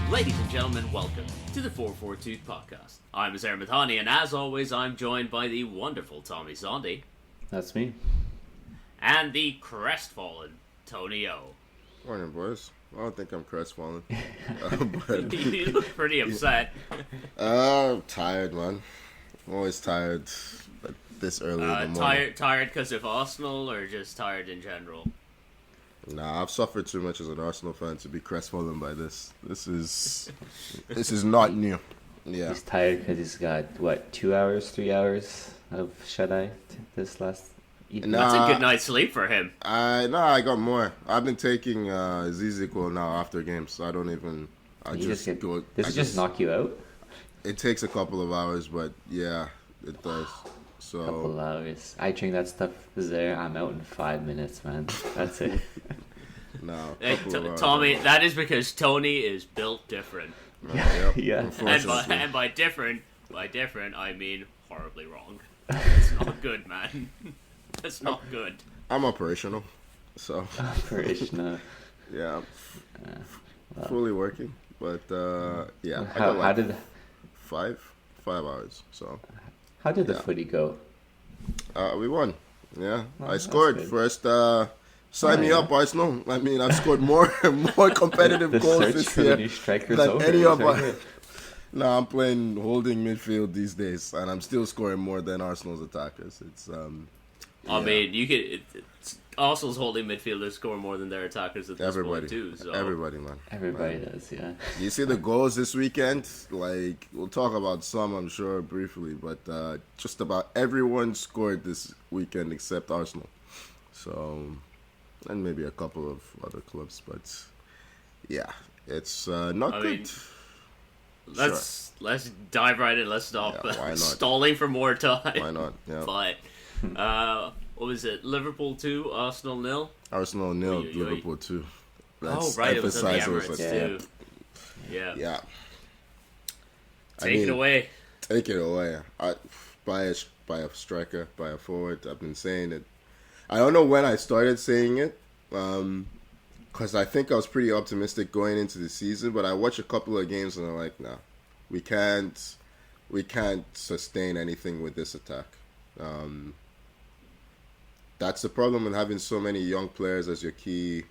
Ladies and gentlemen, welcome to the 442 podcast. I'm Azar Mathani, and as always, I'm joined by the wonderful Tommy Zondi. That's me. And the crestfallen Tony O. Morning, boys. I don't think I'm crestfallen. You look pretty upset. Tired, man. I'm always tired at this early in the morning. Tired because of Arsenal, or just tired in general? Nah, I've suffered too much as an Arsenal fan to be crestfallen by this. This is not new. Yeah. He's tired because he's got, 3 hours of shut-eye this last evening? That's a good night's sleep for him. I got more. I've been taking ZzzQuil now after games, so I don't even... Does it just knock you out? It takes a couple of hours, but yeah, it does. So, Couple of hours. I drink that stuff there. I'm out in 5 minutes, man. That's it. no. Hey, Tommy, that is because Tony is built different. Yeah. And by different, I mean horribly wrong. It's not good, man. That's not good. I'm operational, so. Operational. Yeah. Fully working, but yeah. How did 5 hours? So. How did the footy go? We won. Yeah, Oh, I scored good. first. Sign me up, Arsenal. I mean, I've scored more competitive The goals search this for year the new strikers than over, any of isn't our. it? No, I'm playing holding midfield these days, and I'm still scoring more than Arsenal's attackers. It's I mean, you could. Arsenal's holding midfielders score more than their attackers at this point too. So. Everybody, man. Everybody does, yeah. You see the goals this weekend? Like, we'll talk about some, I'm sure, briefly, but just about everyone scored this weekend except Arsenal. So, and maybe a couple of other clubs, but yeah, it's not good. Mean, let's dive right in. Let's stop why not? stalling for more time. Why not? Yeah. But what was it? Liverpool 2, Arsenal 0. Arsenal 0, Oy, oy, oy. Liverpool 2. Oh right, it was at the emphasize Emirates those. too. Yeah. Yeah. Take it away. Take it away. By a striker, by a forward. I've been saying it. I don't know when I started saying it, because I think I was pretty optimistic going into the season. But I watched a couple of games and I'm like, nah, we can't sustain anything with this attack. That's the problem with having so many young players as your key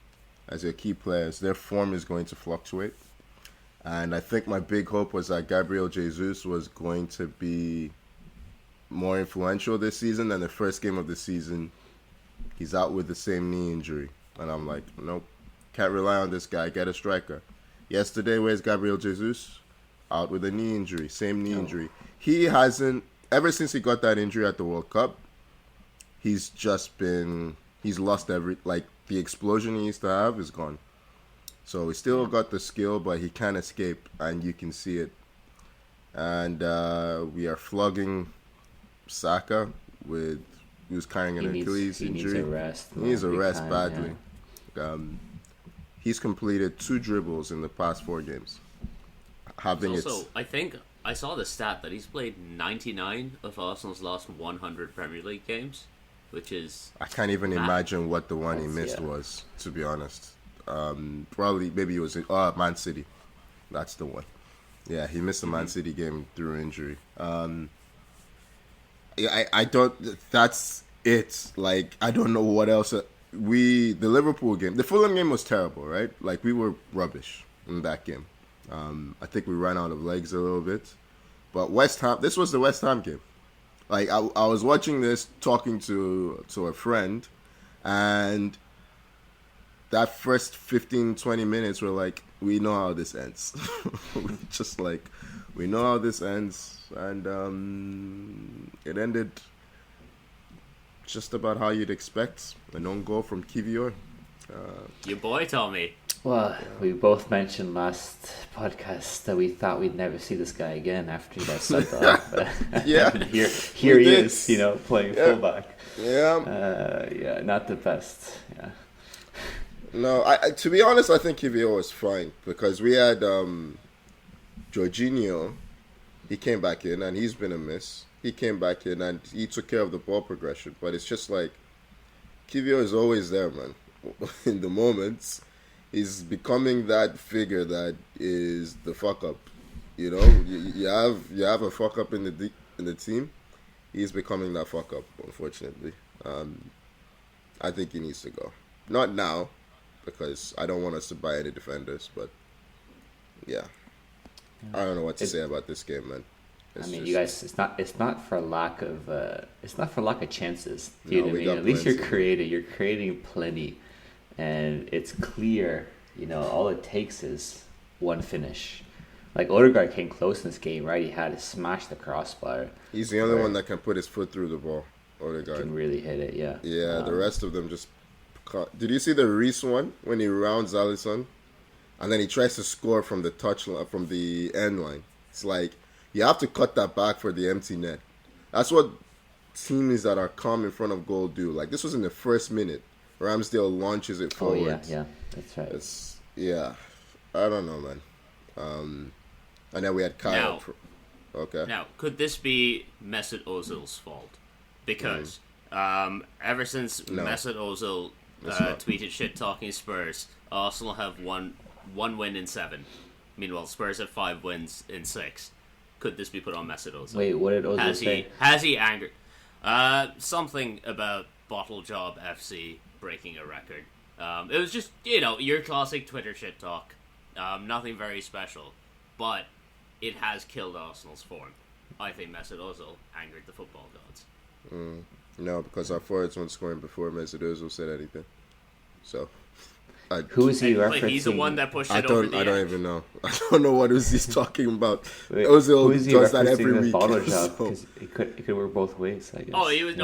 players. Their form is going to fluctuate. And I think my big hope was that Gabriel Jesus was going to be more influential this season than the first game of the season. He's out with the same knee injury. And I'm like, nope, can't rely on this guy. Get a striker. Yesterday, where's Gabriel Jesus? Out with a knee injury. Same knee injury. He hasn't, ever since he got that injury at the World Cup, he's lost the explosion he used to have is gone. So he still got the skill, but he can't escape, and you can see it. And we are flogging Saka who's carrying an Achilles injury. He needs a rest. He needs a rest badly. Yeah. He's completed 2 dribbles in the past 4 games. I think I saw the stat that he's played 99 of Arsenal's last 100 Premier League games, which is... I can't even imagine what the one he missed was, to be honest. Maybe it was Man City. That's the one. Yeah, he missed the Man City game through injury. I don't... That's it. Like, I don't know what else... The Liverpool game... The Fulham game was terrible, right? Like, we were rubbish in that game. I think we ran out of legs a little bit. But West Ham... This was the West Ham game. Like, I was watching this, talking to a friend, and that first 15, 20 minutes were like, we know how this ends. Just like, we know how this ends. And it ended just about how you'd expect. An own goal from Kivior. Your boy, Tommy. Well, we both mentioned last podcast that we thought we'd never see this guy again after he got subbed off. Yeah. here he is, playing fullback. Yeah. Not the best. Yeah. No, I to be honest, I think Kivior was fine because we had Jorginho. He came back in and he's been a miss. He came back in and he took care of the ball progression. But it's just like Kivior is always there, man. In the moments, He's becoming that figure that is the fuck up. You know, you have a fuck up in the team. He's becoming that fuck up, unfortunately. I think he needs to go. Not now, because I don't want us to buy any defenders. But yeah, I don't know what to say about this game, man. You guys, it's not for lack of chances. You know what I mean? At least you're creating plenty, and it's clear. You know, all it takes is one finish. Like Odegaard came close in this game, right? He had to smash the crossbar. He's the only one that can put his foot through the ball. Odegaard can really hit it, yeah. Yeah, the rest of them just caught. Did you see the Reese one when he rounds Alisson, and then he tries to score from the touchline, from the end line? It's like you have to cut that back for the empty net. That's what teams that are calm in front of goal do. Like this was in the first minute. Ramsdale launches it forward. Oh yeah, that's right. Yeah, I don't know, man. And then we had Kyle. Okay. Now, could this be Mesut Ozil's fault? Because ever since Mesut Ozil tweeted shit-talking Spurs, Arsenal have one win in 7. Meanwhile, Spurs have 5 wins in 6. Could this be put on Mesut Ozil? Wait, what did Ozil say? Has he angered? Something about Bottle Job FC breaking a record. It was just, your classic Twitter shit talk. Nothing very special. But it has killed Arsenal's form. I think Mesut Ozil angered the football gods. No, because our forwards weren't scoring before Mesut Ozil said anything. So, who is he referencing? He's the one that pushed it over the I don't edge. even know. I don't know what he's talking about. Wait, Ozil does that every week. Bottle job, because it could work both ways, I guess. Oh, he was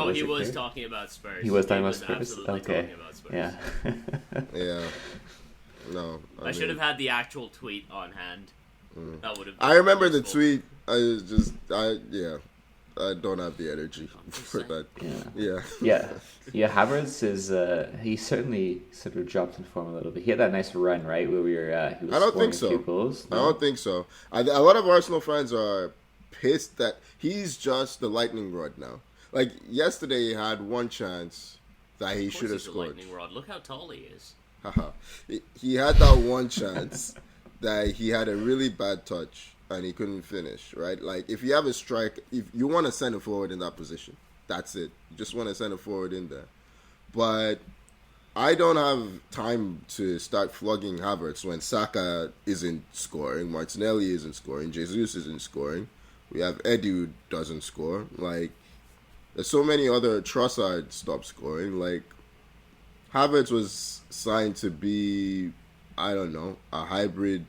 talking about Spurs. He was talking about Spurs? Absolutely okay. talking about Spurs. Yeah. Yeah. No. I should have had the actual tweet on hand. That would have. I remember the tweet. I don't have the energy for that. Yeah. Havertz is he certainly sort of dropped in form a little bit. He had that nice run, right, where he was I don't scoring think so. a few goals. No? I don't think so. A lot of Arsenal fans are pissed that he's just the lightning rod now. Like yesterday, he had one chance that he should have scored. Lightning rod. Look how tall he is. He had that one chance that he had a really bad touch and he couldn't finish, right? Like, if you have a strike, if you want to send it forward in that position, that's it. You just want to send it forward in there. But I don't have time to start flogging Havertz when Saka isn't scoring, Martinelli isn't scoring, Jesus isn't scoring. We have Eddie who doesn't score. Like, there's so many other. Trossard stopped scoring. Like, Havertz was signed to be, I don't know, a hybrid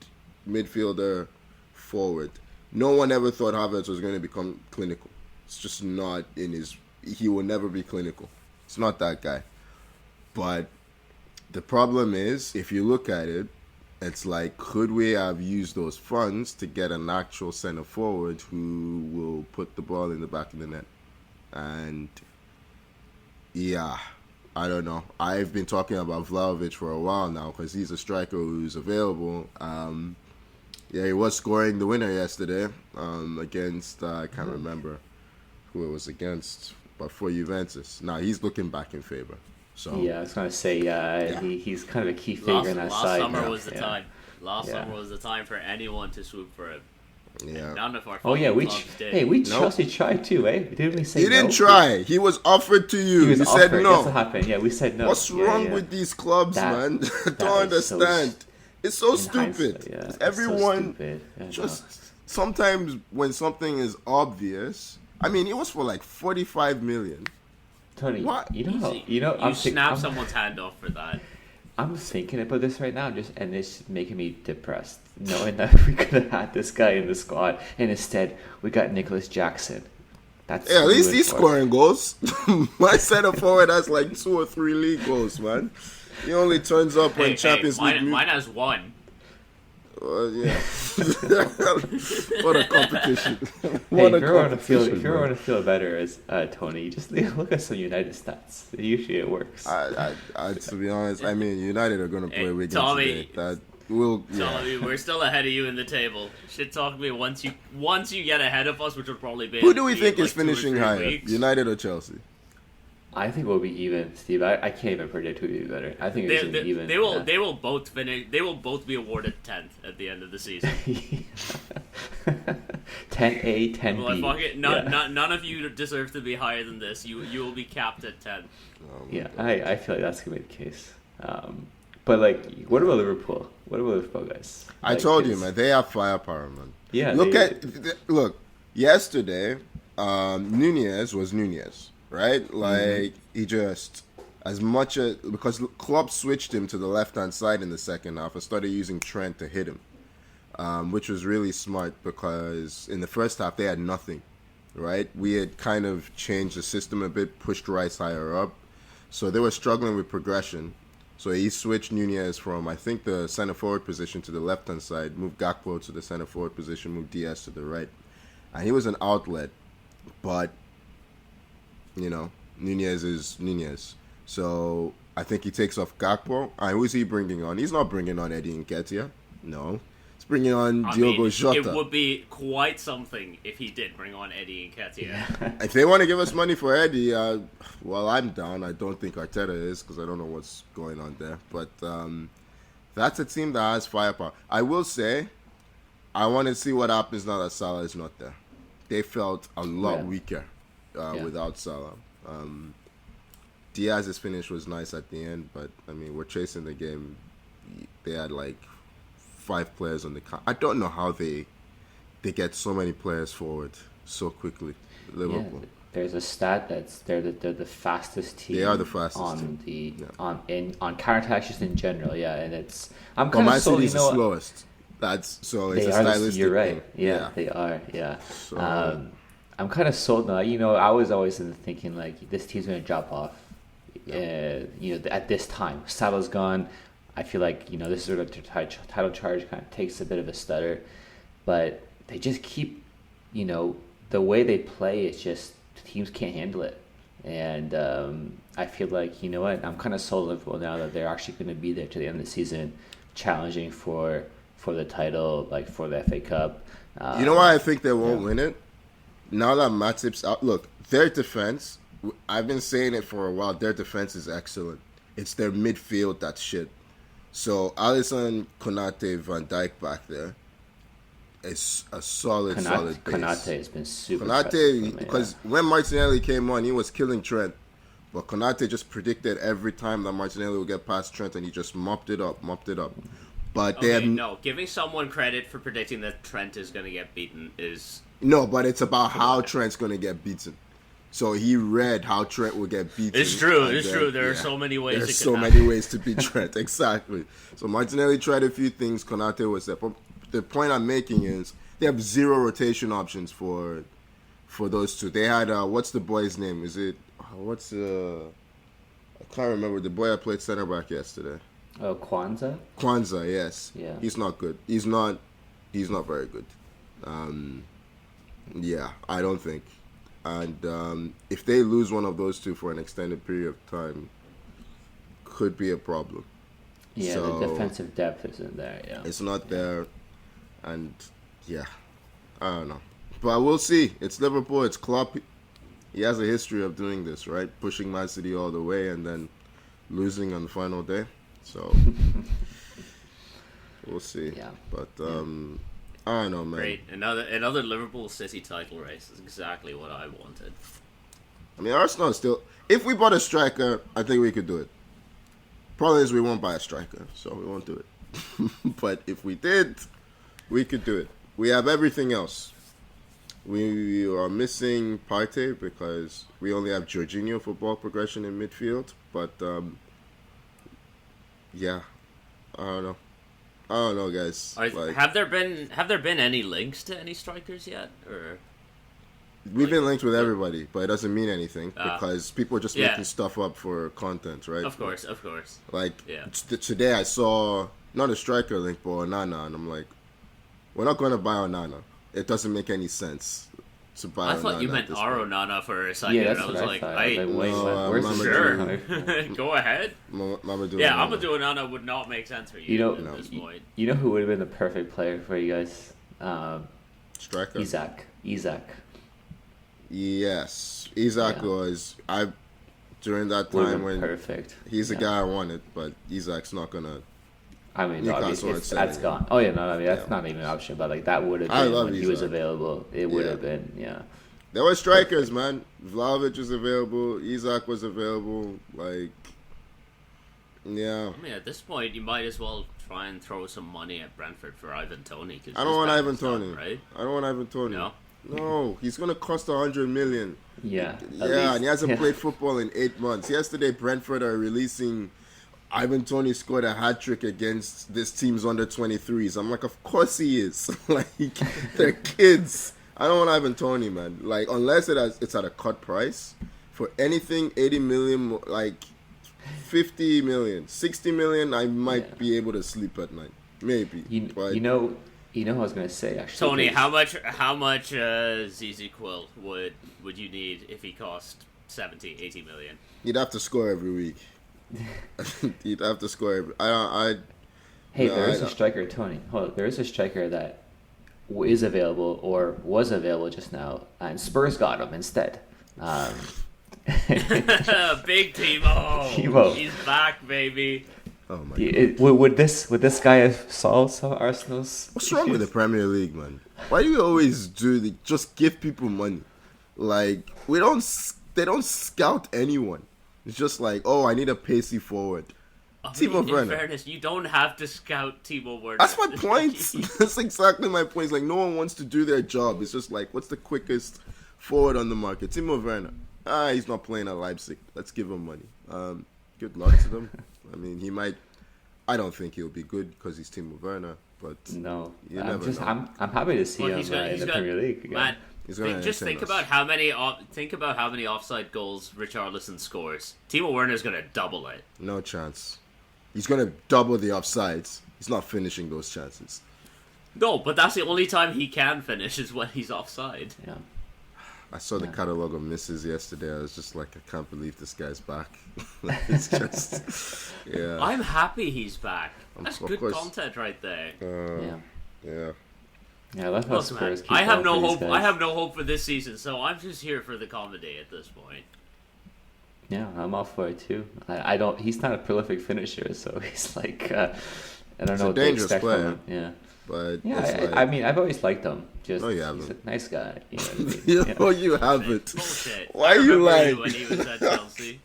midfielder forward. No one ever thought Havertz was going to become clinical. It's just not in his. He will never be clinical. It's not that guy. But the problem is, if you look at it, it's like, could we have used those funds to get an actual center forward who will put the ball in the back of the net? And yeah, I don't know. I've been talking about Vlahovic for a while now because he's a striker who's available. Yeah, he was scoring the winner yesterday against, I can't remember who it was against, but for Juventus. Now, he's looking back in favor. So yeah, I was going to say, he's kind of a key figure in that side. Last summer was the time. Last summer was the time for anyone to swoop for him. Yeah. None of our Chelsea tried too, eh? Didn't we say He didn't try. He was offered to you. He said no. That's what happened. Yeah, we said no. What's wrong with these clubs, man? I don't understand. It's so stupid. Everyone just sometimes when something is obvious. I mean, it was for like 45 million. Tony, what? You snap someone's hand off for that. I'm thinking about this right now, and it's making me depressed, knowing that we could have had this guy in the squad, and instead we got Nicholas Jackson. At least he's scoring goals. My center forward has like 2 or 3 league goals, man. He only turns up when Champions League. Mine has 1. Yeah. What a competition. If you want to feel better as Tony, just look at some United stats. Usually it works. I to be honest, I mean, United are going to play Wigan Tommy, today. Tommy, we're still ahead of you in the table. Shit, talk to me once you get ahead of us, which will probably be. Who do we think is finishing higher, United or Chelsea? I think we'll be even, Steve. I can't even predict who will be better. I think it's gonna be even. They will both finish. They will both be awarded 10th at the end of the season. 10A, 10B. Well, fuck it. None of you deserve to be higher than this. You will be capped at 10. Yeah, I feel like that's gonna be the case. But like, what about Liverpool? What about Liverpool, guys? I told you, man. They have firepower, man. Yeah. Look. Yesterday, Nunez was Nunez, right? Like he just because Klopp switched him to the left-hand side in the second half and started using Trent to hit him, which was really smart because in the first half they had nothing, right? We had kind of changed the system a bit, pushed Rice higher up, so they were struggling with progression. So he switched Nunez from, I think, the center forward position to the left-hand side, moved Gakpo to the center forward position, moved Diaz to the right. And he was an outlet, but, Nunez is Nunez. So I think he takes off Gakpo. And who is he bringing on? He's not bringing on Eddie Nketiah. No. He's bringing on Diogo Jota. It would be quite something if he did bring on Eddie Nketiah. If they want to give us money for Eddie, well, I'm down. I don't think Arteta is because I don't know what's going on there. But that's a team that has firepower. I will say, I want to see what happens now that Salah is not there. They felt a lot weaker without Salah. Diaz's finish was nice at the end, but I mean, we're chasing the game. They had like 5 players on the count. I don't know how they get so many players forward so quickly. Liverpool. Yeah, there's a stat that's they're the fastest team. They are the fastest on team. on counterattacks just in general. Yeah, and I'm kind of sold. City's the slowest. It's a stylistic. You're right. Thing. Yeah, they are. Yeah. So, I'm kind of sold now. I was always thinking like this team's gonna drop off. At this time, Salah's gone. I feel like this sort of title charge kind of takes a bit of a stutter, but they just keep, the way they play. It's just teams can't handle it, and I feel like I'm kind of sold on Liverpool now that they're actually going to be there to the end of the season, challenging for the title, like for the FA Cup. You know why I think they won't win it? Now that Matip's out, look, their defense, I've been saying it for a while, their defense is excellent. It's their midfield that's shit. So Alisson, Konate, Van Dijk back there is a solid base. Konate has been super impressive, because when Martinelli came on, he was killing Trent. But Konate just predicted every time that Martinelli would get past Trent, and he just mopped it up. But giving someone credit for predicting that Trent is going to get beaten is... No, but it's about how Trent's going to get beaten. So he read how Trent would get beaten. It's true. There are so many ways. There's so many ways to beat Trent. Exactly. So Martinelli tried a few things. Konate was there. But the point I'm making is they have 0 rotation options for those two. They had what's the boy's name? Is it I can't remember the boy I played center back yesterday. Oh, Kwanzaa? Kwanzaa, yes. Yeah. He's not good. He's not very good. I don't think. And if they lose one of those two for an extended period of time, could be a problem. Yeah, so, the defensive depth isn't there, yeah. It's not there. And, I don't know. But we'll see. It's Liverpool. It's Klopp. He has a history of doing this, right? Pushing Man City all the way and then losing on the final day. So, we'll see. Yeah. But, I don't know, man. Great. Another Liverpool City title race is exactly what I wanted. I mean, Arsenal is still... If we bought a striker, I think we could do it. Problem is we won't buy a striker, so we won't do it. But if we did, we could do it. We have everything else. We are missing Partey because we only have Jorginho for ball progression in midfield. But, I don't know, guys. Have there been any links to any strikers yet, or we've been linked with everybody, but it doesn't mean anything because people are just making stuff up for content, right? Of course. Today I saw not a striker link, but Onana, and I'm like, we're not going to buy Onana. It doesn't make any sense to buy. I thought you meant Onana for a second. Yeah, that's I was what like, where's the sure. Go ahead. Amadou Onana would not make sense for you at this point. You know who would have been the perfect player for you guys? Striker. Isak. Yes, Isak was. during that time when perfect. He's the guy I wanted, but Isak's not gonna. I mean, that's gone. Oh yeah, no, I mean that's not even an option. But like that would have been when he was available. It would have been, There were strikers, man. Vlahovic was available. Isak was available. Like, yeah. I mean, at this point, you might as well try and throw some money at Brentford for Ivan Toney. I don't want Ivan Toney. Right? I don't want Ivan Toney. No. No, he's gonna cost 100 million. Yeah. And he hasn't played football in 8 months. Yesterday, Brentford are releasing Ivan Toney scored a hat trick against this team's under 23s. I'm like, of course he is. Like, they're kids. I don't want Ivan Toney, man. Like, unless it's at a cut price for anything 80 million, like 50 million, 60 million, I might be able to sleep at night. Maybe. You know what I was gonna say actually. Tony, how much ZzzQuil would you need if he cost 70, 80 million? You'd have to score every week. You'd have to score every. There is a striker, Tony. Hold on, there is a striker that is available or was available just now, and Spurs got him instead. Big Timo. He's back, baby. Oh my God. Would this guy have solved some of Arsenal's What's wrong with the Premier League, man? Why do you always just give people money? Like, they don't scout anyone. It's just like, oh, I need a pacey forward. Timo Werner. In fairness, you don't have to scout Timo Werner. That's my point. That's exactly my point. It's like, no one wants to do their job. It's just like, what's the quickest forward on the market? Timo Werner. He's not playing at Leipzig. Let's give him money. Good luck to them. I mean, he might. I don't think he'll be good because he's Timo Werner. But no, you never know. I'm happy to see him in the Premier League again. Man, just think about how many offside goals Richarlison scores. Timo Werner's gonna double it. No chance. He's gonna double the offsides. He's not finishing those chances. No, but that's the only time he can finish is when he's offside. Yeah. I saw the catalogue of misses yesterday. I was just like, I can't believe this guy's back. It's just, yeah. I'm happy he's back. That's good content right there. Yeah. Yeah, that's how Spurs keep I have no hope. I have no hope for this season, so I'm just here for the comedy at this point. Yeah, I'm all for it too. I don't. He's not a prolific finisher, so he's like, I don't know what they expect from him. Yeah. But yeah, I mean, I've always liked him. Just he's a nice guy. You know what I mean? No, you haven't. Bullshit. Why are you lying? When he was at Chelsea.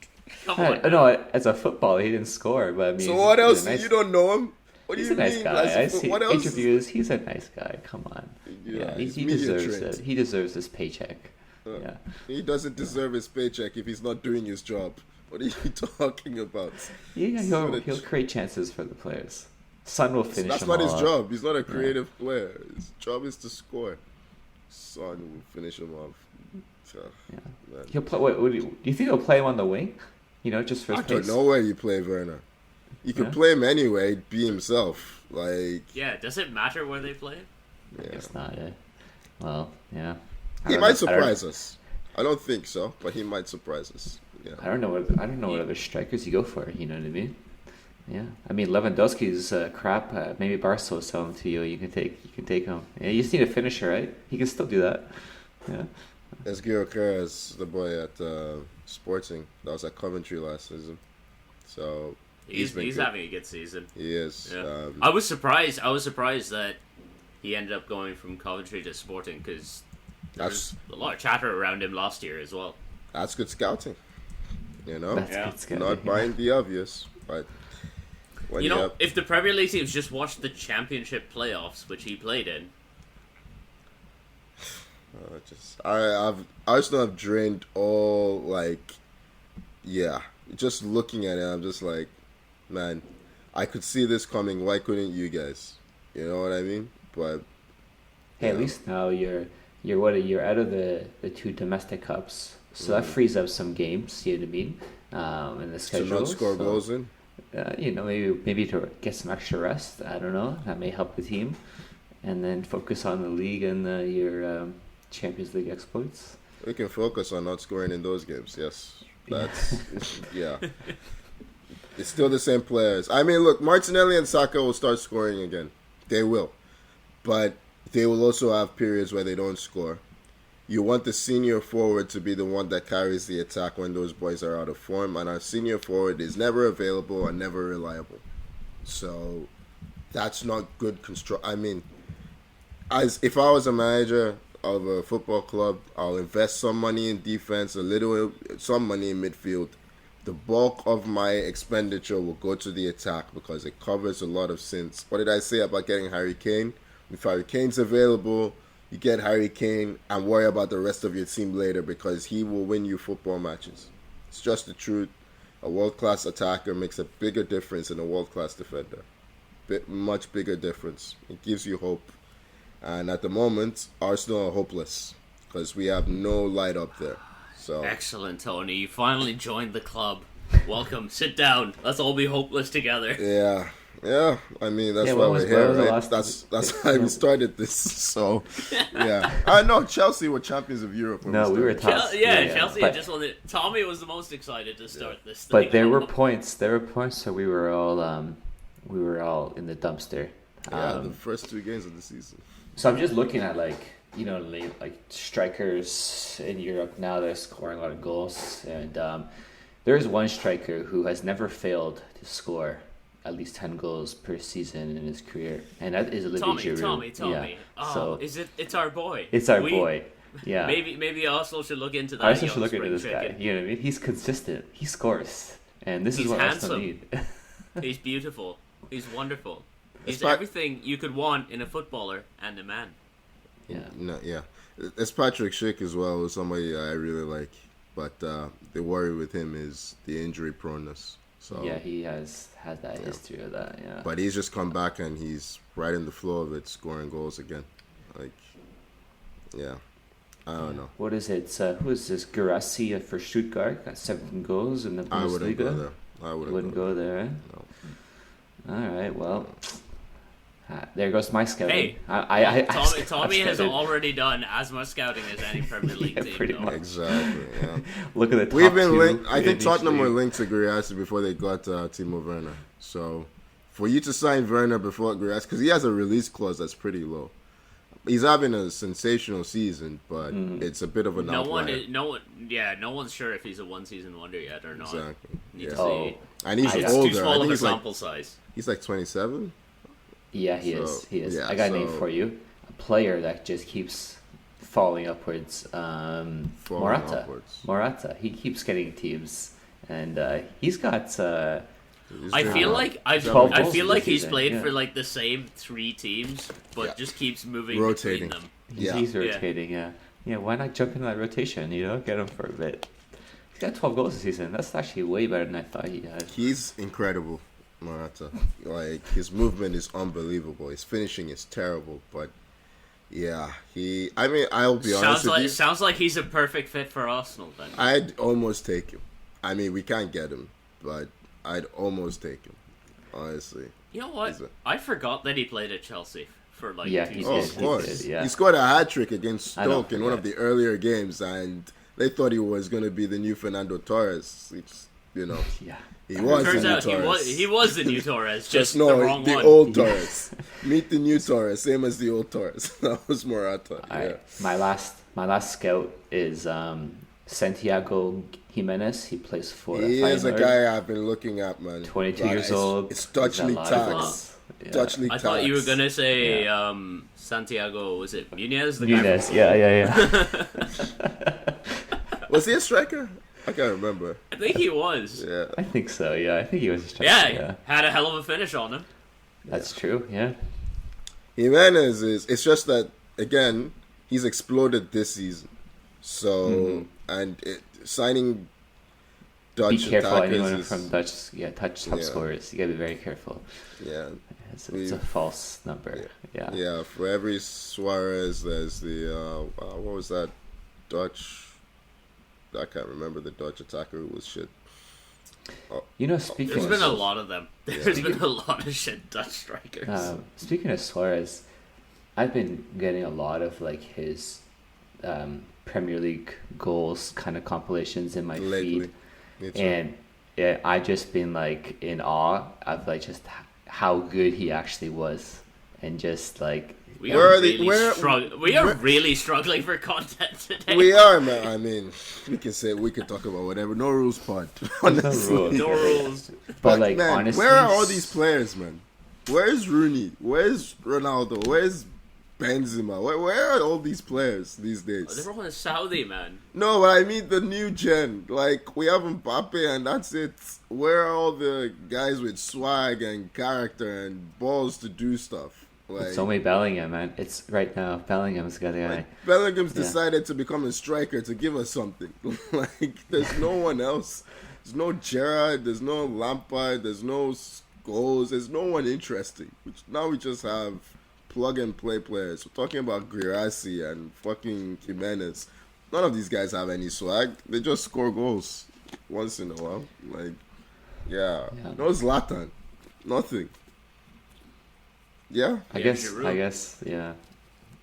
Come on. No, as a footballer, he didn't score. But I mean, so what else? You don't know him? What do you mean? He's a nice guy. I see what else? interviews. He's a nice guy. Come on. Yeah, he deserves it. He deserves his paycheck. Yeah. He doesn't deserve his paycheck if he's not doing his job. What are you talking about? Yeah, he'll create chances for the players. Son will finish. That's not his job. He's not a creative player. His job is to score. Son will finish him off. So, he'll play. Do you think he'll play him on the wing? You know, just for his I don't know where you play Werner. You can play him anyway. Be himself. Like. Yeah. Does it matter where they play? I guess not. Well, yeah. He might surprise us. I don't think so, but he might surprise us. Yeah. I don't know what other strikers you go for. You know what I mean? Yeah, I mean Lewandowski's crap. Maybe Barca will sell him to you. You can take him. Yeah, you just need a finisher, right? He can still do that. Yeah. ZzzQuil is the boy at Sporting. That was at Coventry last season. So he's having a good season. He is. Yeah. I was surprised that he ended up going from Coventry to Sporting because there's a lot of chatter around him last year as well. That's good scouting. You know, good scouting, not buying the obvious, but. If the Premier League teams just watched the Championship playoffs, which he played in, I still have drained all just looking at it, I'm just like, man, I could see this coming. Why couldn't you guys? You know what I mean? But hey, at least now you're out of the two domestic cups, so that frees up some games. You know what I mean? In the schedule, to not score goals in. Maybe to get some extra rest. I don't know. That may help the team, and then focus on the league and your Champions League exploits. We can focus on not scoring in those games. Yes, that's It's still the same players. I mean, look, Martinelli and Saka will start scoring again. They will, but they will also have periods where they don't score. you want the senior forward to be the one that carries the attack when those boys are out of form, and our senior forward is never available and never reliable. So that's not good construct. I mean, as if I was a manager of a football club, I'll invest some money in defense, some money in midfield. The bulk of my expenditure will go to the attack because it covers a lot of sins. What did I say about getting Harry Kane? If Harry Kane's available, you get Harry Kane and worry about the rest of your team later because he will win you football matches. It's just the truth. A world-class attacker makes a bigger difference than a world-class defender. Much bigger difference. It gives you hope. And at the moment, Arsenal are hopeless because we have no light up there. So excellent, Tony. You finally joined the club. Welcome. Sit down. Let's all be hopeless together. Yeah. I mean, that's why we're here, right? That's why we started this. So, yeah. I know Chelsea were champions of Europe. No, we were top. Chelsea just won it. Tommy was the most excited to start this thing. But there were points. So we were all in the dumpster. The first 2 games of the season. So I'm just looking at like strikers in Europe now. They're scoring a lot of goals, and there's one striker who has never failed to score at least 10 goals per season in his career, and that is Olivier Giroud. Tommy. Yeah. Oh, so it's our boy. It's our boy. Yeah. Maybe Arsenal should look into that. Arsenal should look into this guy. You know what I mean? He's consistent. He scores, and this is what Arsenal need. He's beautiful. He's wonderful. He's everything you could want in a footballer and a man. Yeah. It's Patrick Schick as well, who's somebody I really like. But the worry with him is the injury proneness. So yeah, he has had that history of that. Yeah. But he's just come back and he's right in the flow of it, scoring goals again. I don't know. What is it? Who is this? Guirassy for Stuttgart got 17 goals in the Bundesliga. I wouldn't go there. Eh? No. All right. Well. There goes my scouting. Hey, Tommy has already done as much scouting as any Premier League team. Pretty much. Exactly. Yeah. Look at the top We've been linked. I think in Tottenham each were league. linked to Guirassy before they got Timo Werner. So for you to sign Werner before Guirassy, because he has a release clause that's pretty low. He's having a sensational season, but it's a bit of an outlier. No one's sure if he's a one-season wonder yet or not. Exactly. Need to see. And he's It's older. too small I of think a he's sample size. He's like 27. Yeah, he is. Yeah, I got a name for you. A player that just keeps falling upwards. Morata. He keeps getting teams, and he's got. I feel like he's played for like the same 3 teams, but just keeps moving rotating between them. He's rotating. Yeah. Why not jump in that rotation? Get him for a bit. He's got 12 goals this season. That's actually way better than I thought he had. He's incredible. Morata, his movement is unbelievable. His finishing is terrible, but I'll be honest with you. Sounds like he's a perfect fit for Arsenal then. I'd almost take him. I mean, we can't get him, but I'd almost take him. Honestly, you know what? I forgot that he played at Chelsea for like. Yeah, of course. He did. He scored a hat trick against Stoke in one of the earlier games, and they thought he was going to be the new Fernando Torres. Yeah. He was Turns the new out Torres. he was the new Torres, just the wrong the one. old Torres. Meet the new Torres, same as the old Torres. That was Morata. My last scout is Santiago Jimenez. He plays for. He is a guy I've been looking at, man. 22 years old. It's Dutchly tax. Dutchly tax. I thought you were gonna say Santiago. Was it Munez? Munez. Yeah. Was he a striker? I can't remember. I think he was. Yeah. I think so, yeah. I think he was a striker. Yeah, had a hell of a finish on him. That's true, yeah. Jimenez it's just that, again, he's exploded this season. So, signing Dutch be careful, attackers anyone from Dutch top scorers. You gotta be very careful. Yeah. It's a false number. Yeah. Yeah, for every Suarez, there's the, what was that Dutch... I can't remember the Dutch attacker who was shit. There's been a lot of them. There's been a lot of shit Dutch strikers. Speaking of Suarez, I've been getting a lot of like his Premier League goals kind of compilations in my feed, and I just been like in awe of like just how good he actually was, and just like We Where are are they- really where- really struggling for content today. We are, man. I mean, we can talk about whatever. No rules pod. there's Honestly. no rules. No rules. But like man, honestly, where are all these players, man? Where's Rooney? Where's Ronaldo? Where's Benzema? Where are all these players these days? They're all in Saudi, man. No, but I mean the new gen. Like, we have Mbappe and that's it. Where are all the guys with swag and character and balls to do stuff? Like, It's only Bellingham, man. It's right now. Bellingham's got a guy. like Bellingham's Yeah. decided to become a striker to give us something. Like, there's no one else. There's no Gerrard. There's no Lampard. There's no goals. There's no one interesting. Which now we just have plug and play players. We're talking about Guirassy and fucking Jimenez. None of these guys have any swag. They just score goals once in a while. Like, yeah. Yeah. No Zlatan. Nothing. Yeah. I Yeah, guess. Giroud. I guess. Yeah.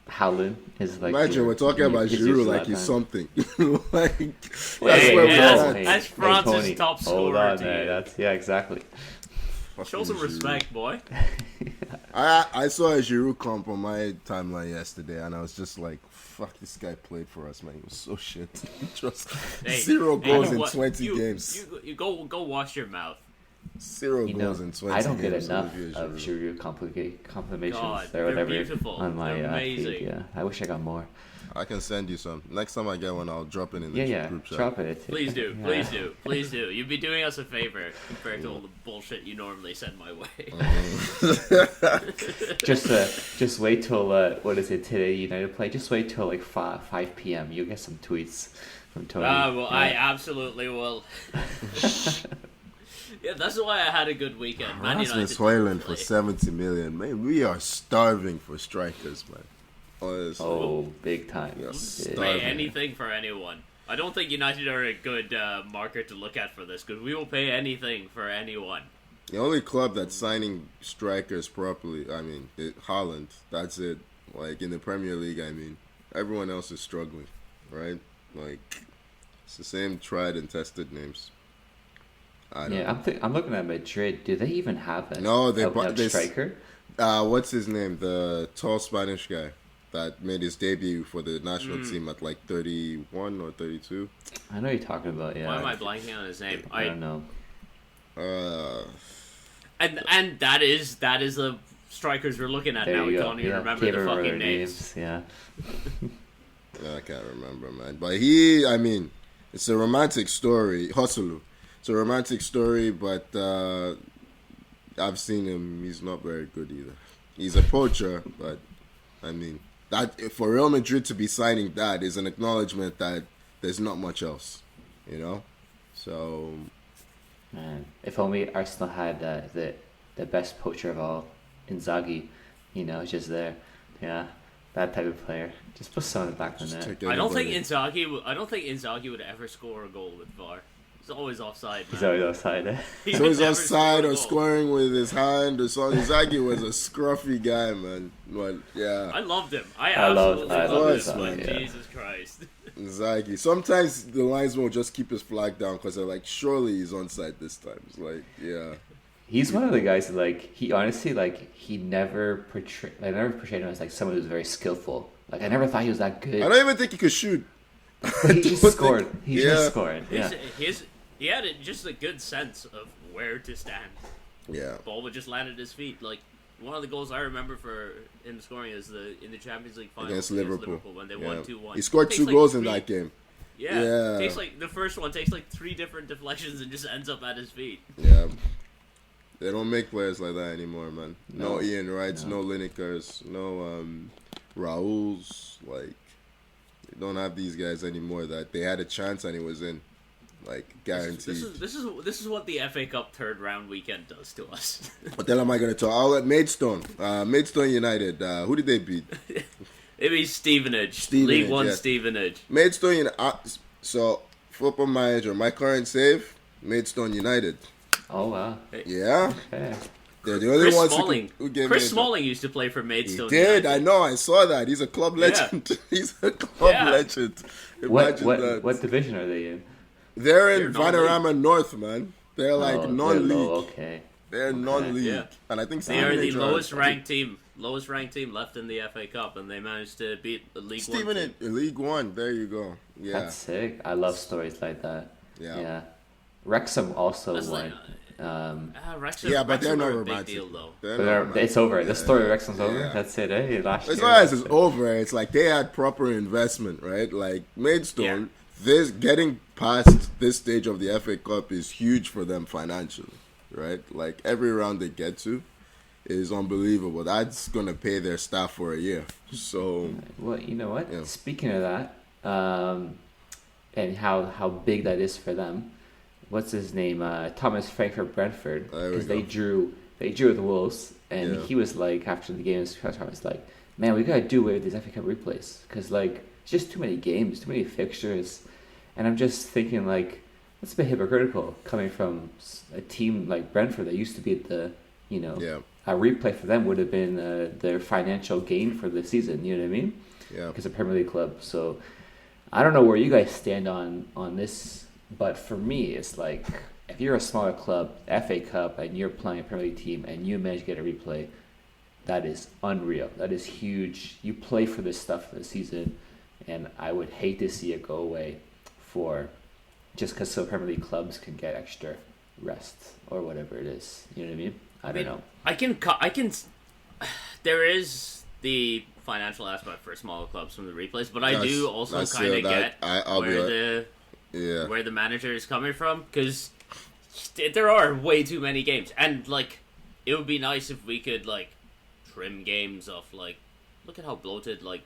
Howland is like. Imagine your- we're talking about is your Giroud like he's Zlatan. something. Like, that's Hey, where hey, we're that's- at. that's France's Tony, top Hold scorer on to there. you. That's exactly. Show some Giroud. respect, boy. I saw a Giroud comp on my timeline yesterday, and I was just like, "Fuck, this guy played for us, man. He was so shit. Just Hey, zero hey, goals you know in what? 20 You- games. You go wash your mouth. Zero You know, goals in 20 I don't get games. enough Olivier of Giroud. Giroud complications God, or they're whatever beautiful. on my They're feed. amazing. Yeah, I wish I got more. I can send you some. Next time I get one, I'll drop it in the Yeah, group chat. drop it. Please do, Yeah. please do, please do. You'd be doing us a favor compared to all the bullshit you normally send my way. Just wait till what is it today? United play. Just wait till like 5 p.m. You'll get some tweets from Tony. Well, I Yeah. absolutely will. Yeah, that's why I had a good weekend. Man United Rasmus didn't Højlund for play. 70 million. Man, we are starving for strikers, man. Honestly. Oh, big time. Yes. Yeah. Pay Starving. anything for anyone. I don't think United are a good marker to look at for this because we will pay anything for anyone. The only club that's signing strikers properly, I mean, Holland. That's it. Like, in the Premier League, I mean, everyone else is struggling, right? Like, it's the same tried and tested names. I don't know. I'm looking at Madrid. Do they even have a No, they a bought this- striker? What's his name? The tall Spanish guy that made his debut for the national team at like 31 or 32. I know you're talking about. Yeah. Why am I blanking on his name? I don't know. And that is the strikers we're looking at There now. you We go. can't even Yeah, remember can't the remember fucking their names. Yeah. I can't remember, man. But I mean, it's a romantic story. Hustle. It's a romantic story, but I've seen him. He's not very good either. He's a poacher, but I mean, that for Real Madrid to be signing that is an acknowledgement that there's not much else, you know. So Man, if only Arsenal had the best poacher of all, Inzaghi, just there. Yeah, that type of player. Just put someone back on just that. take I don't think anybody. Inzaghi would ever score a goal with VAR. He's always offside. He's man. always outside. He So would he's never outside score a or goal. scoring with his hand or something. Inzaghi was a scruffy guy, man. But yeah. I loved him. I love absolutely loved him. Inzaghi, But yeah. Jesus Christ. Inzaghi. Sometimes the linesman will just keep his flag down because they're like, surely he's onside this time. It's like, yeah. He's one of the guys that he honestly he never portrayed. I never portrayed him as someone who's very skillful. I never thought he was that good. I don't even think he could shoot. He just don't scored. think- He yeah. just scored. Yeah. He had just a good sense of where to stand. Yeah. Ball would just land at his feet. Like one of the goals I remember for him scoring is in the Champions League final Against Liverpool. when they Yeah. won 2-1. He scored Takes, 2 like, goals in three- that game. Yeah, Yeah. Takes the first one takes 3 different deflections and just ends up at his feet. Yeah. They don't make players like that anymore, man. No, No. Ian Wrights, No. no Linekers, no Raul's. Like, they don't have these guys anymore that they had a chance and it was in. Like, guaranteed. This is what the FA Cup third round weekend does to us. What the hell am I going to talk? I'll let Maidstone. Maidstone United. Who did they beat? Maybe Stevenage. Stevenage, League One yeah. Stevenage. Maidstone United. So, Football Manager, my current save, Maidstone United. Oh wow. Yeah. Okay. They're the only Chris ones Smalling. who gave Chris me Smalling used to play for He Maidstone. did. United. I know. I saw that. He's a club legend. He's a club Yeah. legend. What Imagine that. what division are they in? They're in They're non-league. Vanarama North, man. They're like Oh, they're non-league. low, okay. They're non-league. Yeah. And I think They are the Stevenage lowest ranked team lowest ranked team left in the FA Cup, and they managed to beat the League One. Even in League One, there you go. Yeah, that's sick. I love stories like that. Yeah. Wrexham also That's won. Wrexham, yeah, but they're Wrexham not are a big romantic. deal, though. It's over. The story of Wrexham's over. Yeah. That's it, eh? Last As year. long as it's over, it's like they had proper investment, right? Like Maidstone, this getting past this stage of the FA Cup is huge for them financially, right? Like every round they get to is unbelievable. That's gonna pay their staff for a year. So, well, you know what? Yeah. Speaking of that, and how big that is for them. What's his name? Thomas Frank for Brentford, because they drew with Wolves, and he was like after the game, he was like, "Man, we gotta do away with these FA Cup replays, because like it's just too many games, too many fixtures," and I'm just thinking like that's a bit hypocritical coming from a team like Brentford that used to be at the a replay for them would have been their financial gain for the season. You know what I mean? Yeah. Because a Premier League club. So I don't know where you guys stand on this. But for me, it's like, if you're a smaller club, FA Cup, and you're playing a Premier League team, and you manage to get a replay, that is unreal. That is huge. You play for this stuff for the season, and I would hate to see it go away just because so Premier League clubs can get extra rest or whatever it is. You know what I mean? I don't know. I can. There is the financial aspect for smaller clubs from the replays, but I do also kind of get where the manager is coming from, because there are way too many games, and like it would be nice if we could like trim games off. Like, look at how bloated like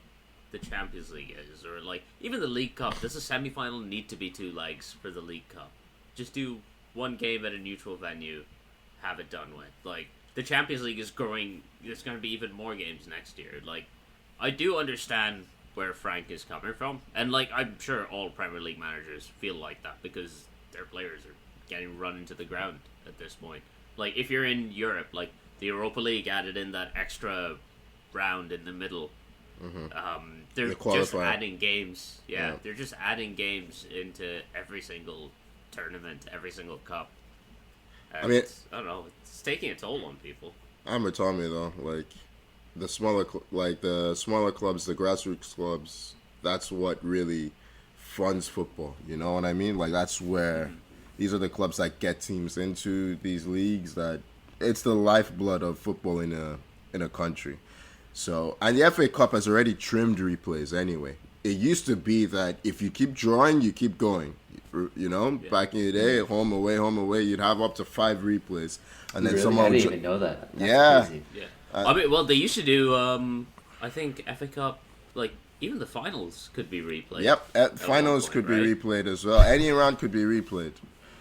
the Champions League is, or like even the League Cup. Does a semi-final need to be 2 legs for the League Cup? Just do 1 game at a neutral venue, have it done with. Like, the Champions League is growing. There's going to be even more games next year. Like, I do understand where Frank is coming from, and like I'm sure all Premier League managers feel like that, because their players are getting run into the ground at this point. Like, if you're in Europe, like the Europa League added in that extra round in the middle. They're just adding games. Yeah, they're just adding games into every single tournament, every single cup. And I mean, I don't know, it's taking a toll on people. I'm with Tommy though, like the smaller clubs, the grassroots clubs, that's what really funds football. You know what I mean? Like, that's where these are the clubs that get teams into these leagues. That it's the lifeblood of football in a country. So, and the FA Cup has already trimmed replays anyway. It used to be that if you keep drawing, you keep going. You know, back in the day, home away, you'd have up to 5 replays, and then someone. I didn't even know that. That's crazy. Yeah. I mean, well, they used to do. I think FA Cup, like even the finals could be replayed. Yep, finals could be replayed as well. Any round could be replayed,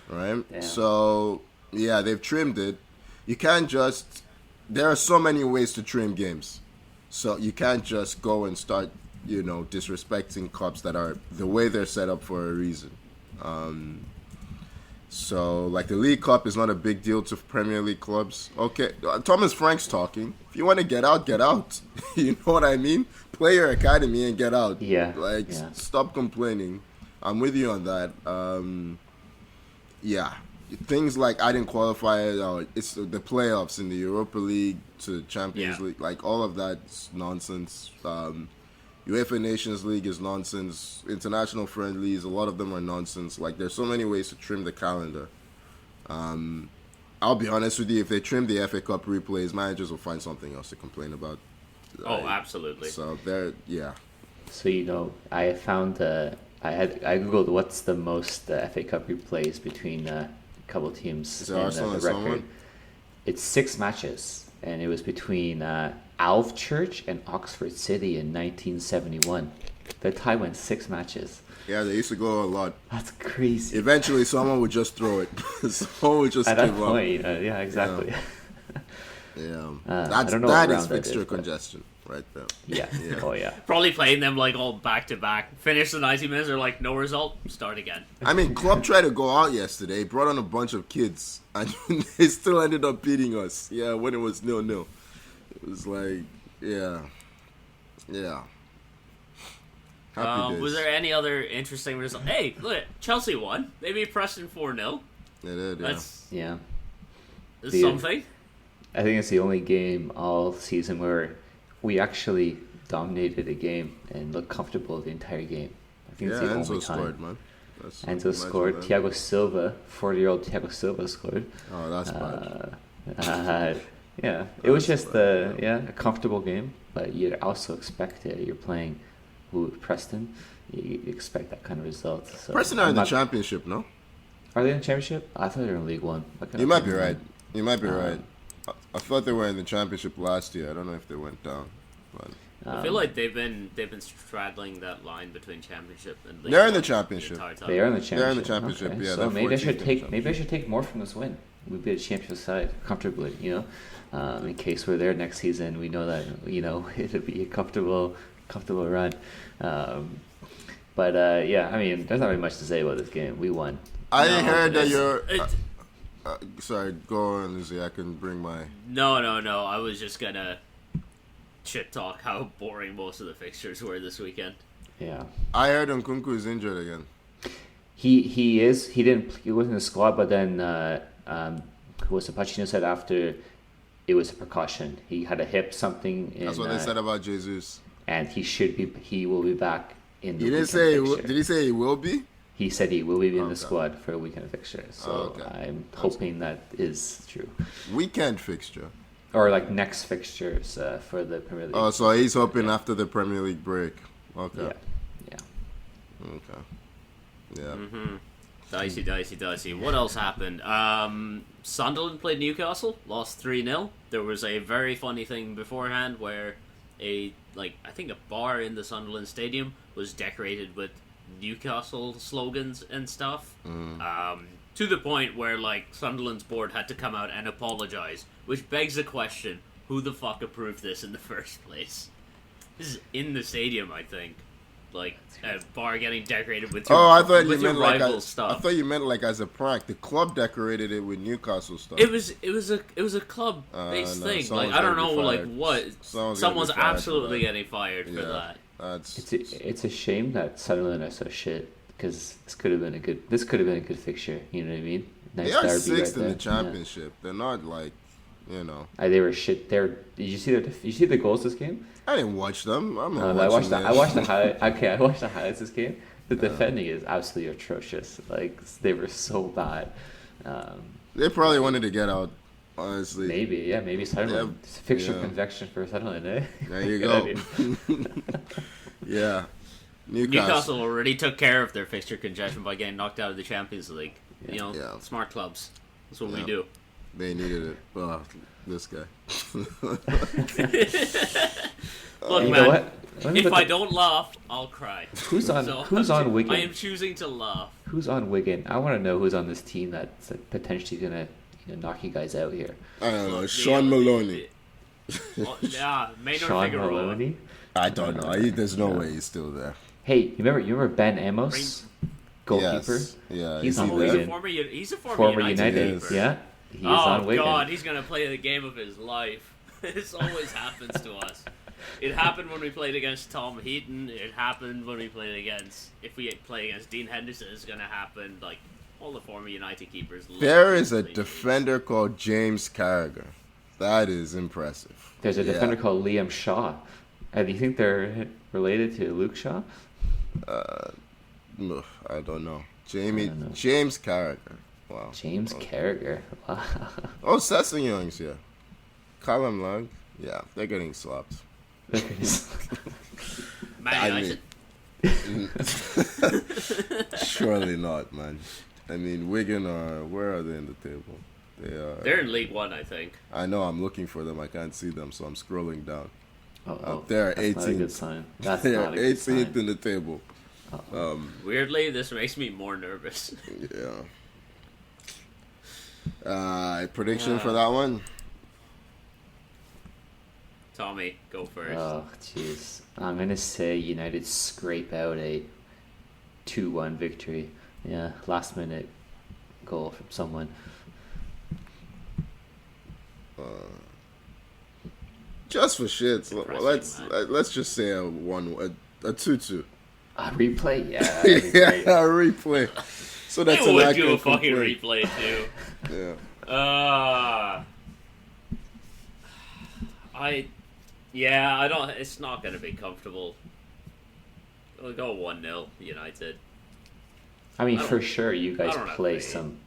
right? Damn. So yeah, they've trimmed it. You can't just. There are so many ways to trim games, so you can't just go and start, disrespecting cups that are the way they're set up for a reason. So, like, the League Cup is not a big deal to Premier League clubs. Okay, Thomas Frank's talking. If you want to get out, get out. You know what I mean? Play your academy and get out. Yeah. Stop complaining. I'm with you on that. Things like I didn't qualify. It's the playoffs in the Europa League to Champions League. Like, all of that's nonsense. UEFA Nations League is nonsense. International friendlies, a lot of them are nonsense. Like, there's so many ways to trim the calendar. I'll be honest with you, if they trim the FA Cup replays, managers will find something else to complain about. Oh, absolutely. So So, I found I googled what's the most FA Cup replays between a couple teams. Is it Arsenal and someone? It's 6 matches, and it was between Alvechurch and Oxford City in 1971. The tie went 6 matches. Yeah, they used to go a lot. That's crazy. Eventually, someone would just throw it. Someone would just at give that point, yeah, exactly. Yeah, that is fixture congestion right there. Yeah. Oh yeah. Probably playing them like all back to back. Finish the 90 minutes, or like no result, start again. I mean, Club tried to go out yesterday, brought on a bunch of kids, and they still ended up beating us. Yeah, when it was 0-0. It was like, yeah. Happy days. Was there any other interesting result? Hey, look, Chelsea won. They beat Preston 4-0. They did, yeah. That's something. I think it's the only game all season where we actually dominated a game and looked comfortable the entire game. I think it's the only time. Scored, man. Enzo scored. Thiago Silva, 40-year-old Thiago Silva scored. Oh, that's bad. Yeah, it was just a comfortable game, but you'd also expect it. You're playing Preston. You expect that kind of result. So Preston are in the championship, no? Are they in the championship? I thought they were in League One. You might be right. You might be right. I thought they were in the championship last year. I don't know if they went down. But I feel like they've been straddling that line between championship and League they're in the One championship. They are in the championship. They're in the championship. Okay. Yeah. So maybe I should take more from this win. We'd be a championship side comfortably, in case we're there next season. We know that it'll be a comfortable run. But I mean, there's not really much to say about this game. We won. I heard that you're. Sorry, go on, Lizzie. I can bring my. No. I was just gonna shit talk how boring most of the fixtures were this weekend. Yeah. I heard Nkunku is injured again. He is. He wasn't in the squad, but then who was it? Pacino said after it was a precaution. He had a hip something. That's what they said about Jesus. And he will be back in the. He didn't say. Did he say he will be? He said he will be in the squad for a weekend fixture. So I'm hoping that is true. Weekend fixture. Or like next fixtures for the Premier League. Oh, so he's hoping after the Premier League break. Okay. Yeah. Okay. Yeah. Mm-hmm. Dicey. What else happened? Sunderland played Newcastle, lost 3-0. There was a very funny thing beforehand where I think a bar in the Sunderland stadium was decorated with Newcastle slogans and stuff. To the point where Sunderland's board had to come out and apologize, which begs the question: who the fuck approved this in the first place? This is in the stadium, I think. A bar getting decorated with I thought you meant rival stuff. I thought you meant as a prank. The club decorated it with Newcastle stuff. It was a club based thing. I don't know what. Someone's absolutely getting fired for that. It's a shame that Sunderland are so shit, because this could have been a good fixture. You know what I mean? Nice. They are sixth in the championship. Yeah. They're not they were shit. Did you see the goals this game? I didn't watch them. I watched the highlights. Okay, I watched the highlights this game. The defending is absolutely atrocious. They were so bad. They probably wanted to get out. Honestly, maybe Sunderland. It's fixture convection for Sunderland, eh? There you go. Yeah, Newcastle already took care of their fixture congestion by getting knocked out of the Champions League. Smart clubs. That's what we do. They needed it. Oh, this guy. Look, man. If I don't laugh, I'll cry. Who's on Wigan? I am choosing to laugh. Who's on Wigan? I want to know who's on this team that's potentially gonna knock you guys out here. I don't know. Sean Maloney. Maynard Sean Figueroa. Maloney? I don't know. There's no way he's still there. Hey, you remember Ben Amos, goalkeeper? Yes. Yeah, he's on Wigan. He's a former United. Yes. Yeah, he's on Wigan. Oh God, he's gonna play the game of his life. This always happens to us. It happened when we played against Tom Heaton. It happened when we played if we play against Dean Henderson. It's gonna happen. All the former United keepers. There is a defender called James Carragher. That is impressive. There's a defender called Liam Shaw. Do you think they're related to Luke Shaw? I don't know. James Carragher. Wow. James Carragher. Wow. Oh, Sessignon, yeah. Callum Long. Yeah, they're getting slapped. Surely not, man. I mean, Wigan where are they in the table? They're in League One, I think. I know. I'm looking for them. I can't see them, so I'm scrolling down. They're 18th. Not a good sign. That's they're not a good 18th sign. in the table. Weirdly, this makes me more nervous. Yeah. Prediction for that one? Tommy, go first. Oh, jeez. I'm going to say United scrape out a 2-1 victory. Yeah, last minute goal from someone. Just for shits, let's just say a 2-2. A replay? Yeah. A replay. So that's I would do a fucking replay too. Yeah. I don't. It's not going to be comfortable. We'll go 1-0 United. I mean, for sure, you guys play some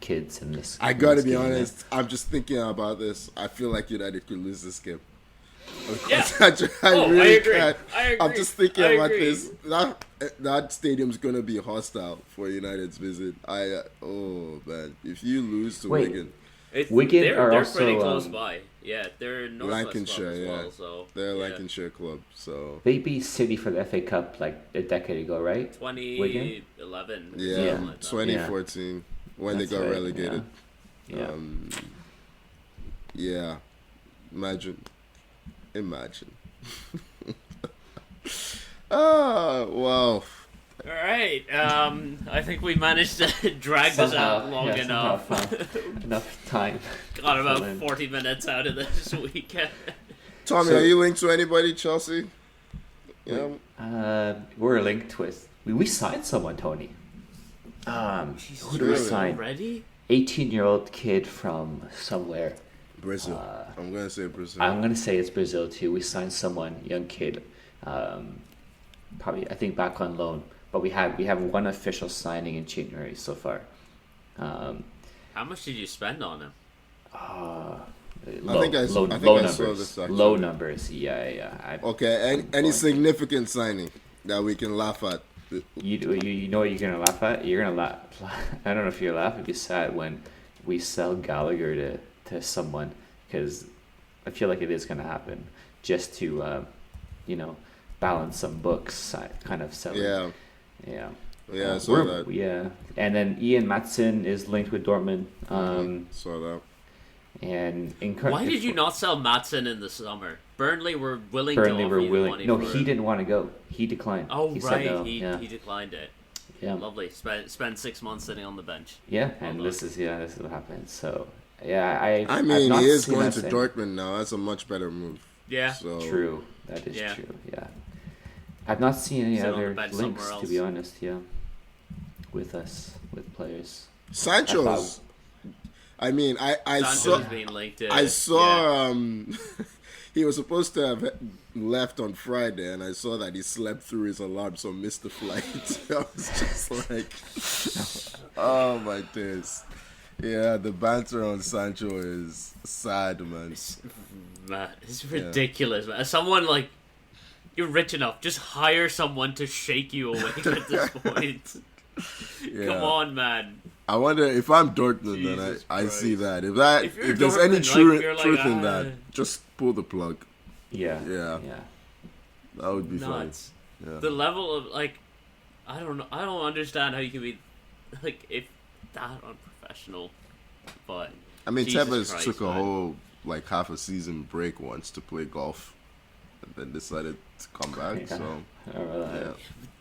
kids in this. I gotta be honest. I'm just thinking about this. I feel like United could lose this game. Yeah. I really agree. can't. I agree. I'm just thinking about this. That stadium's gonna be hostile for United's visit. Oh man, if you lose to Wigan. Wigan they're also pretty close by. Yeah, they're Lancashire. as well, so they're a Lancashire club. So they beat City for the FA Cup like a decade ago, right? 2011. Yeah, 2014 when they got relegated. Yeah. Imagine. Oh wow. All right. I think we managed to drag this out long enough. Enough time. Got about 40 minutes out of this weekend. Tommy, are you linked to anybody, Chelsea? We're linked with. We signed someone, Tony. Who do we sign? Already? 18-year-old kid from somewhere. Brazil. I'm gonna say Brazil. I'm gonna say it's Brazil too. We signed someone, young kid. Probably I think back on loan. But we have one official signing in January so far. How much did you spend on him? I think I saw this actually. Low numbers, yeah. Okay, any significant signing that we can laugh at? You know what you're gonna laugh at? You're gonna laugh. I don't know if you're laughing. It'd be sad when we sell Gallagher to someone, because I feel like it is gonna happen just to balance some books. Kind of selling. Yeah. I saw that. Yeah, and then Ian Maatsen is linked with Dortmund. Saw that. And why did you not sell Maatsen in the summer? Burnley were willing to offer you the money. No, he didn't want to go. He declined. Oh, he right. Said no. He declined it. Yeah. Lovely. Spend 6 months sitting on the bench. Yeah, and this is what happened. So yeah, I mean, he is going to Dortmund now. That's a much better move. Yeah. So. True. That is true. Yeah. I've not seen any other links, to be honest. Yeah, with players. Sancho's. I mean, I saw. Being linked I saw. He was supposed to have left on Friday, and I saw that he slept through his alarm, so missed the flight. I was just like, oh my days. Yeah, the banter on Sancho is sad, man. It's ridiculous, man. Someone like. You're rich enough. Just hire someone to shake you awake at this point. Come on, man. I wonder if I'm Dortmund, then I see that. If there's any truth in that, just pull the plug. Yeah. That would be nuts. Fun. Yeah. The level of I don't know. I don't understand how you can be if that unprofessional. But I mean, Tevez took a whole half a season break once to play golf. And then decided to come back. So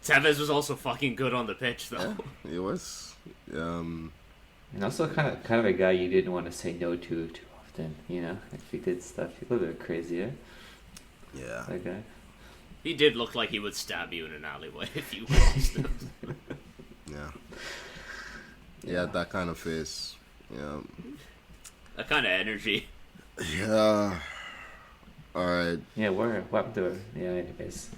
Tevez was also fucking good on the pitch, though. Yeah, he was. And also kind of a guy you didn't want to say no to too often. If he did stuff, he looked a bit crazy. Yeah. That guy. He did look like he would stab you in an alleyway if you crossed him. Yeah. He had that kind of face. Yeah. That kind of energy. Yeah. All right. Yeah, we're up to it. Yeah, anyways.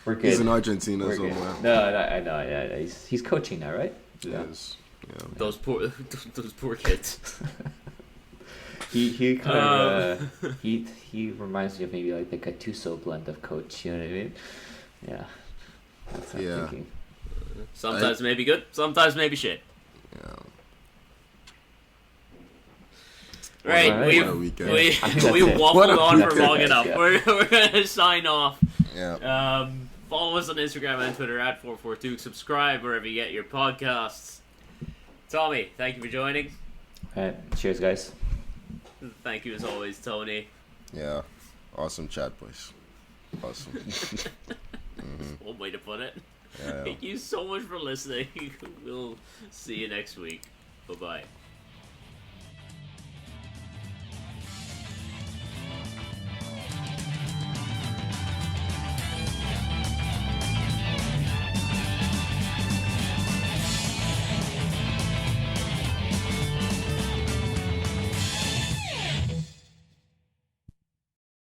We're good. He's in Argentina somewhere. No, I know. Yeah, he's coaching now, right? Yes. Yeah. Those poor kids. He kind of he reminds me of maybe the Gattuso blend of coach. You know what I mean? Yeah. That's what I'm thinking. Sometimes maybe good, sometimes maybe shit. Yeah. Right, we waffled on for long enough. Yeah. We're gonna sign off. Yeah. Follow us on Instagram and Twitter at 442. Subscribe wherever you get your podcasts. Tommy, thank you for joining. All right, cheers, guys. Thank you as always, Tony. Yeah, awesome chat, boys. Awesome. One way to put it. Yeah. Thank you so much for listening. We'll see you next week. Bye bye.